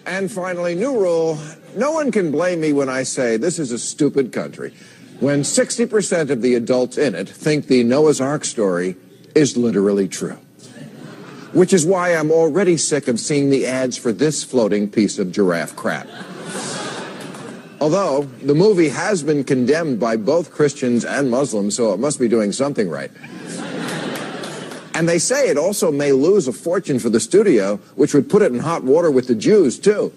And finally, new rule, no one can blame me when I say this is a stupid country, when 60% of the adults in it think the Noah's Ark story is literally true. Which is why I'm already sick of seeing the ads for this floating piece of giraffe crap. Although, the movie has been condemned by both Christians and Muslims, so it must be doing something right. And they say it also may lose a fortune for the studio, which would put it in hot water with the Jews, too.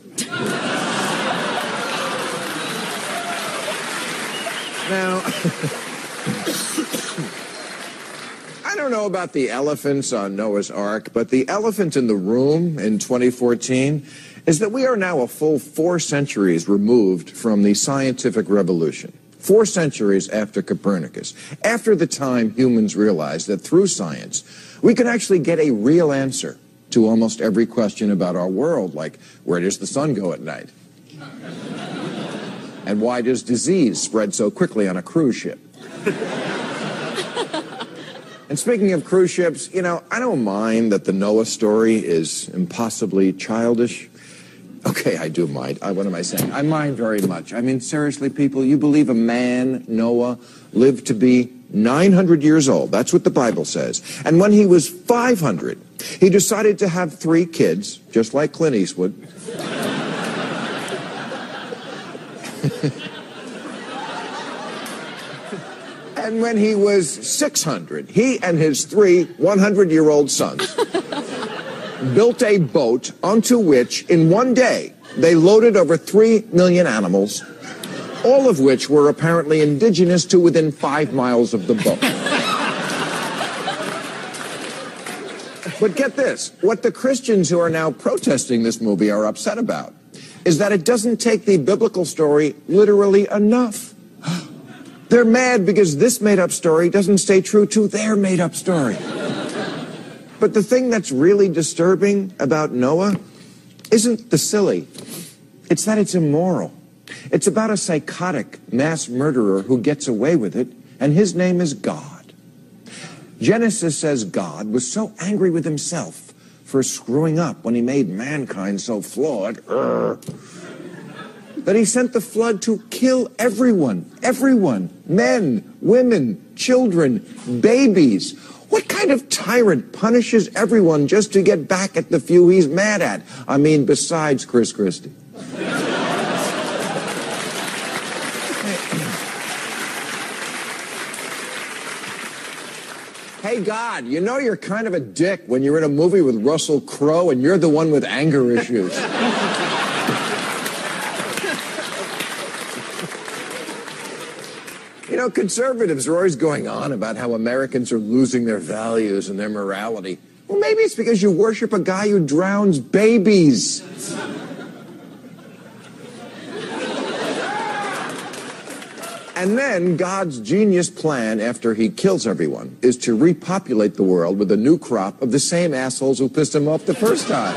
Now, I don't know about the elephants on Noah's Ark, but the elephant in the room in 2014 is that we are now a full 4 centuries removed from the scientific revolution. 4 centuries after Copernicus, after the time humans realized that through science, we can actually get a real answer to almost every question about our world, like where does the sun go at night? And why does disease spread so quickly on a cruise ship? And speaking of cruise ships, you know, I don't mind that the Noah story is impossibly childish. Okay, I do mind. What am I saying? I mind very much. I mean, seriously, people, you believe a man, Noah, lived to be 900 years old. That's what the Bible says. And when he was 500, he decided to have 3 kids, just like Clint Eastwood. And when he was 600, he and his 3 100-year-old sons built a boat onto which, in one day, they loaded over 3 million animals, all of which were apparently indigenous to within 5 miles of the boat. But get this, what the Christians who are now protesting this movie are upset about is that it doesn't take the biblical story literally enough. They're mad because this made-up story doesn't stay true to their made-up story. But the thing that's really disturbing about Noah isn't the silly. It's that it's immoral. It's about a psychotic mass murderer who gets away with it, and his name is God. Genesis says God was so angry with himself for screwing up when he made mankind so flawed that he sent the flood to kill everyone, men, women, children, babies. What kind of tyrant punishes everyone just to get back at the few he's mad at? I mean, besides Chris Christie. Hey, God, you know you're kind of a dick when you're in a movie with Russell Crowe and you're the one with anger issues. You know, conservatives are always going on about how Americans are losing their values and their morality. Well, maybe it's because you worship a guy who drowns babies. And then God's genius plan after he kills everyone is to repopulate the world with a new crop of the same assholes who pissed him off the first time.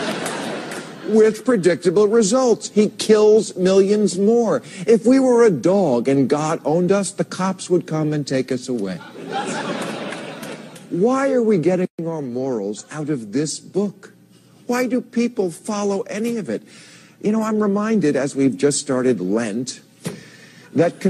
With predictable results. He kills millions more. If we were a dog and God owned us, the cops would come and take us away. Why are we getting our morals out of this book? Why do people follow any of it? You know, I'm reminded, as we've just started Lent, that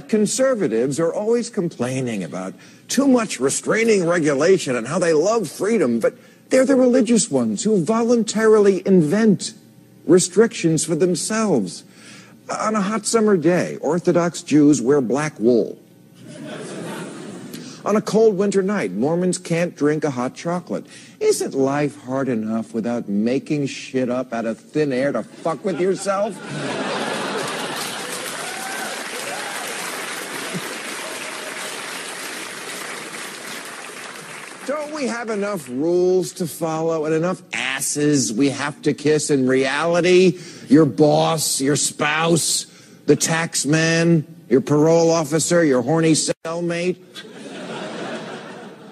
conservatives are always complaining about too much restraining regulation and how they love freedom, but they're the religious ones who voluntarily invent restrictions for themselves. On a hot summer day, Orthodox Jews wear black wool. On a cold winter night, Mormons can't drink a hot chocolate. Isn't life hard enough without making shit up out of thin air to fuck with yourself? Don't we have enough rules to follow and enough asses we have to kiss in reality? Your boss, your spouse, the tax man, your parole officer, your horny cellmate?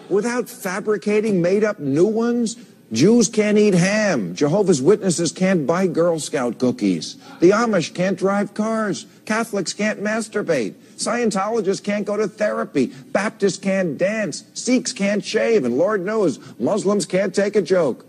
Without fabricating made-up new ones? Jews can't eat ham. Jehovah's Witnesses can't buy Girl Scout cookies. The Amish can't drive cars. Catholics can't masturbate. Scientologists can't go to therapy. Baptists can't dance. Sikhs can't shave. And Lord knows, Muslims can't take a joke.